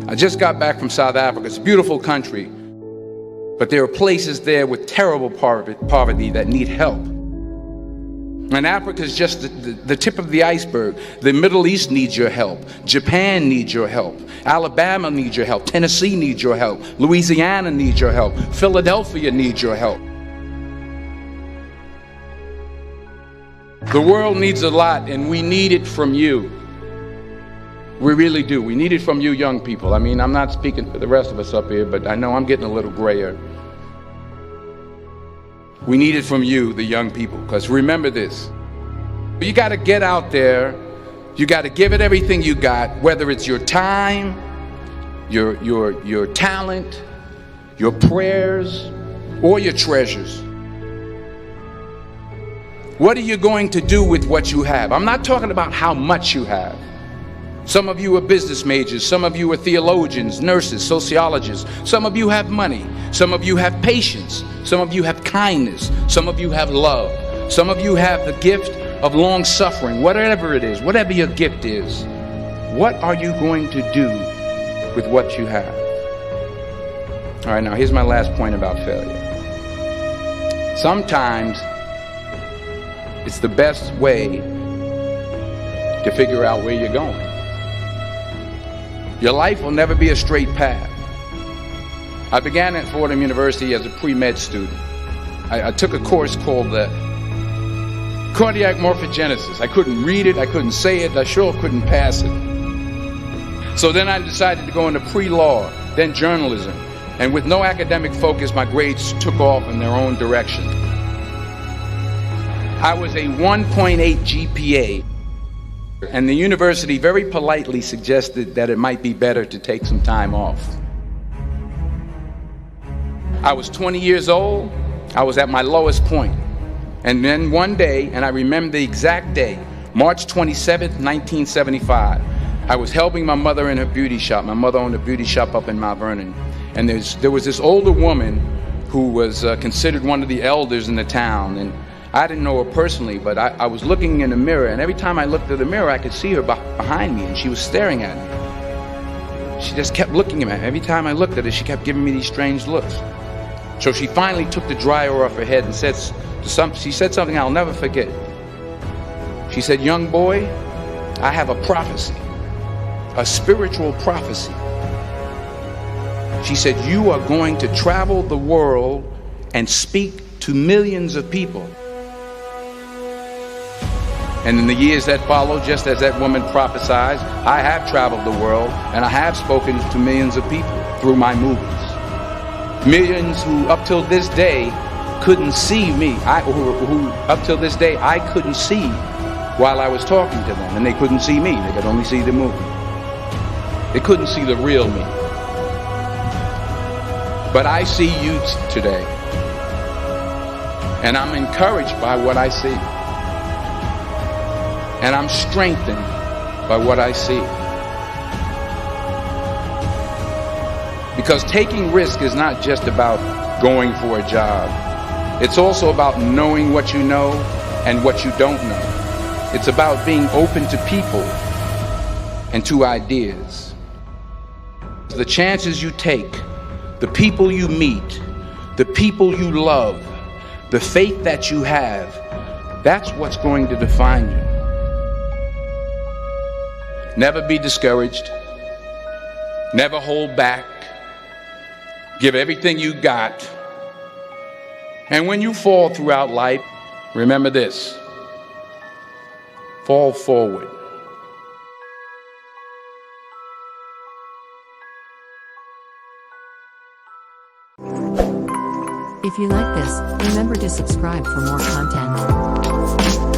I just got back from South Africa. It's a beautiful country, but there are places there with terrible poverty that need help. And Africa is just the tip of the iceberg. The Middle East needs your help. Japan needs your help. Alabama needs your help. Tennessee needs your help. Louisiana needs your help. Philadelphia needs your help. The world needs a lot, and we need it from you. We really do. We need it from you young people. I mean, I'm not speaking for the rest of us up here, but I know I'm getting a little grayer. We need it from you, the young people, because remember this. You got to get out there. You got to give it everything you got, whether it's your time, your talent, your prayers, or your treasures. What are you going to do with what you have? I'm not talking about how much you have. Some of you are business majors, some of you are theologians, nurses, sociologists. Some of you have money, some of you have patience, some of you have kindness, some of you have love, some of you have the gift of long suffering. Whatever it is, whatever your gift is, what are you going to do with what you have? All right, now here's my last point about failure. Sometimes it's the best way to figure out where you're going. Your life will never be a straight path. I began at Fordham University as a pre-med student. I took a course called cardiac morphogenesis. I couldn't read it, I couldn't say it, I sure couldn't pass it. So then I decided to go into pre-law, then journalism. And with no academic focus, my grades took off in their own direction. I was a 1.8 GPA. And the university very politely suggested that it might be better to take some time off. I was 20 years old. I was at my lowest point. And then one day, and I remember the exact day, March 27th, 1975, I was helping my mother in her beauty shop. My mother owned a beauty shop up in Mount Vernon. And there was this older woman who was considered one of the elders in the town. And I didn't know her personally, but I was looking in the mirror, and every time I looked at the mirror, I could see her behind me, and she was staring at me. She just kept looking at me. Every time I looked at her, she kept giving me these strange looks. So she finally took the dryer off her head and she said something I'll never forget. She said, "Young boy, I have a prophecy, a spiritual prophecy." She said, "You are going to travel the world and speak to millions of people." And in the years that followed, just as that woman prophesied, I have traveled the world and I have spoken to millions of people through my movies. Millions who up till this day couldn't see me, who up till this day I couldn't see while I was talking to them, and they couldn't see me, they could only see the movie. They couldn't see the real me. But I see you today, and I'm encouraged by what I see. And I'm strengthened by what I see. Because taking risk is not just about going for a job. It's also about knowing what you know and what you don't know. It's about being open to people and to ideas. The chances you take, the people you meet, the people you love, the faith that you have, that's what's going to define you. Never be discouraged. Never hold back. Give everything you got. And when you fall throughout life, remember this: fall forward. If you like this, remember to subscribe for more content.